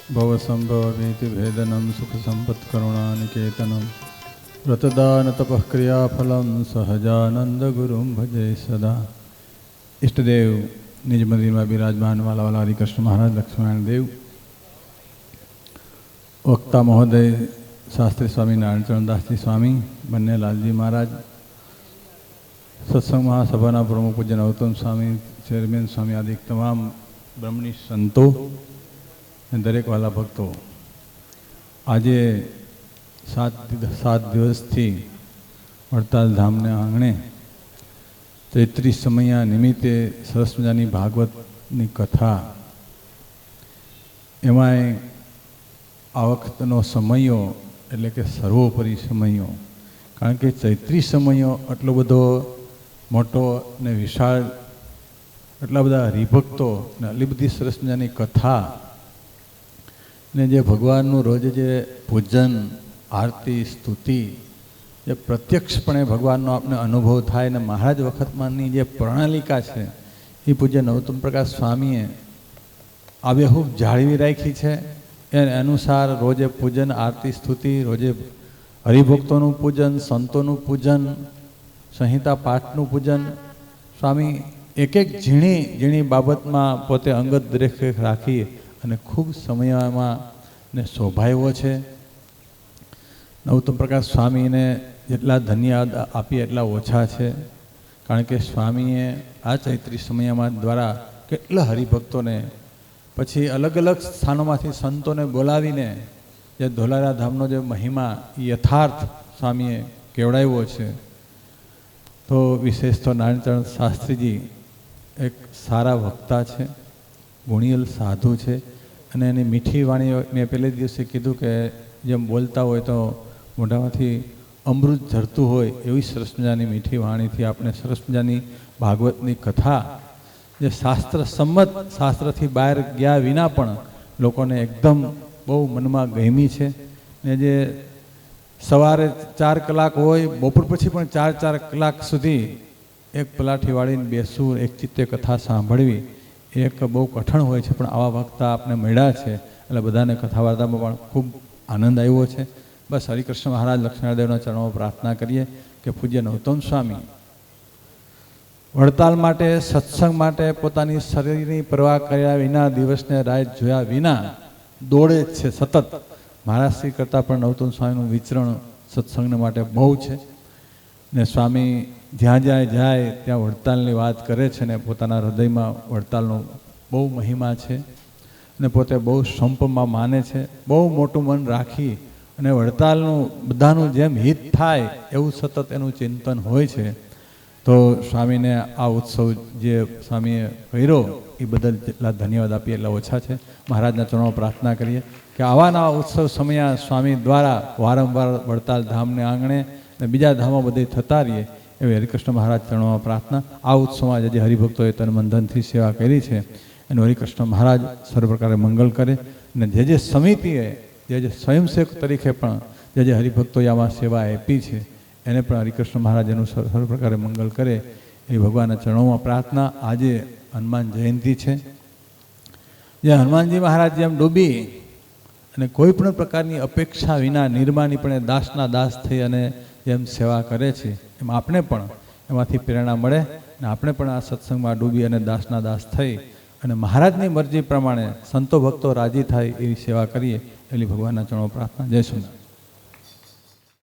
भवसंभवमेति भेदनं सुखसम्पत्करुणानिकेतनं व्रतदानतपःक्रियाफलं सहजानंदगुरुं भजे सदा। इष्टदेव निज मंदिर में विराजमान वाला वाला हरिकृष्ण महाराज लक्ष्मण देव, वक्ता महोदय शास्त्री स्वामी नारायण चरणदास जी स्वामी, बन्ने लालजी महाराज, सत्संग महासभा प्रमुख पूज्य नरोत्तम स्वामी, चेयरमैन स्वामी आदि तमाम ब्रह्मणी संतो दरेक वाला भक्तों, आज 7 दिवस थी वड़ताल धाम ने आंगणे चैत्री समया निमित्ते सरस मजानी भागवतनी कथा एमां आ वखतनो समयो एटले के सर्वोपरि समयो, कारण के चैत्री समयो आटलो बधो मोटो ने विशाल, आटला बधा हरिभक्तो ने आटली बधी सरस मजानी कथा ने जे भगवाननु रोज जे पूजन आरती स्तुति जे प्रत्यक्षपणे भगवाननो आपने अनुभव थाय ने महाराज वखतमानी जे प्रणालिका छे ए पूज्य नरोत्तम प्रकाश स्वामीए आबेहूब जाळवी राखी छे। एने अनुसार रोजे पूजन आरती स्तुति, रोजे हरिभक्तोनुं पूजन, संतोनुं पूजन, संहिता पाठनुं पूजन, स्वामी एक एक झीणी झीणी बाबतमां पोते अंगत देखरेख राखी અને ખૂબ સમયમાં ને શોભાવ્યો છે। નરોત્તમ પ્રકાશ સ્વામીને જેટલા ધન્યવાદ આપીએ એટલા ઓછા છે, કારણ કે સ્વામીએ આ ચૈત્રી સમયમાં દ્વારા કેટલા હરિભક્તોને પછી અલગ અલગ સ્થાનોમાંથી સંતોને બોલાવીને જે ધોલારા ધામનો જે મહિમા યથાર્થ સ્વામીએ કેવડાવ્યો છે। તો વિશેષ તો નારાયણચરણ શાસ્ત્રીજી એક સારા વક્તા છે, ગુણિયલ સાધુ છે અને એની મીઠી વાણી મેં પહેલે દિવસે કીધું કે જેમ બોલતા હોય તો મોઢામાંથી અમૃત ઝરતું હોય એવી સરસ મજાની મીઠી વાણીથી આપણે સરસ મજાની ભાગવતની કથા જે શાસ્ત્ર સંમત, શાસ્ત્રથી બહાર ગયા વિના પણ લોકોને એકદમ બહુ મનમાં ગમી છે ને જે સવારે 4 કલાક હોય, બપોર પછી પણ 4 કલાક સુધી એક પલાઠી વાળીને બેસવું, એક ચિત્તે કથા સાંભળવી एक बहु कठिन होय छे, पण आवा वक्ता आपने मळ्या छे એટલે બધાને कथा वार्तामां पण खूब आनंद आव्यो छे। बस हरिकृष्ण महाराज लक्ष्मणदेवना चरणों प्रार्थना करिए कि पूज्य नरोत्तम स्वामी वड़ताल माटे, सत्संग माटे पोतानी शरीरनी परवाह कर्या विना, दिवसने रात जोया विना दौड़े छे सतत। महाराजश्री करता पण नरोत्तम स्वामीनुं विचरण सत्संगने माटे बहु छे ने स्वामी જ્યાં જ્યાં જાય ત્યાં વડતાલની વાત કરે છે ને પોતાના હૃદયમાં વડતાલનો બહુ મહિમા છે અને પોતે બહુ સંપમાં માને છે, બહુ મોટું મન રાખી અને વડતાલનું બધાનું જેમ હિત થાય એવું સતત એનું ચિંતન હોય છે। તો સ્વામીને આ ઉત્સવ જે સ્વામીએ કર્યો એ બદલ જેટલા ધન્યવાદ આપીએ એટલા ઓછા છે। મહારાજના ચરણોમાં પ્રાર્થના કરીએ કે આવા નવા ઉત્સવ સમયા સ્વામી દ્વારા વારંવાર વડતાલ ધામને આંગણે અને બીજા ધામો બધે થતા રહીએ એવી હરિકૃષ્ણ મહારાજ ચરણોમાં પ્રાર્થના। આ ઉત્સવમાં જે હરિભક્તોએ તન મંધનથી સેવા કરી છે એનું હરિકૃષ્ણ મહારાજ સર્વ પ્રકારે મંગલ કરે અને જે સમિતિએ જે સ્વયંસેવક તરીકે પણ જે હરિભક્તોએ આમાં સેવા આપી છે એને પણ હરિકૃષ્ણ મહારાજ એનું સર્વ પ્રકારે મંગલ કરે એ ભગવાનના ચરણોમાં પ્રાર્થના। આજે હનુમાન જયંતિ છે, જે હનુમાનજી મહારાજ જેમ ડૂબી અને કોઈ પણ પ્રકારની અપેક્ષા વિના નિર્માણીપણે દાસના દાસ થઈ અને જેમ સેવા કરે છે એમ આપણે પણ એમાંથી પ્રેરણા મળે અને આપણે પણ આ સત્સંગમાં ડૂબી અને દાસના દાસ થઈ અને મહારાજની મરજી પ્રમાણે સંતો ભક્તો રાજી થાય એવી સેવા કરીએ એવી ભગવાનના ચરણોમાં પ્રાર્થના। જય સુંદર।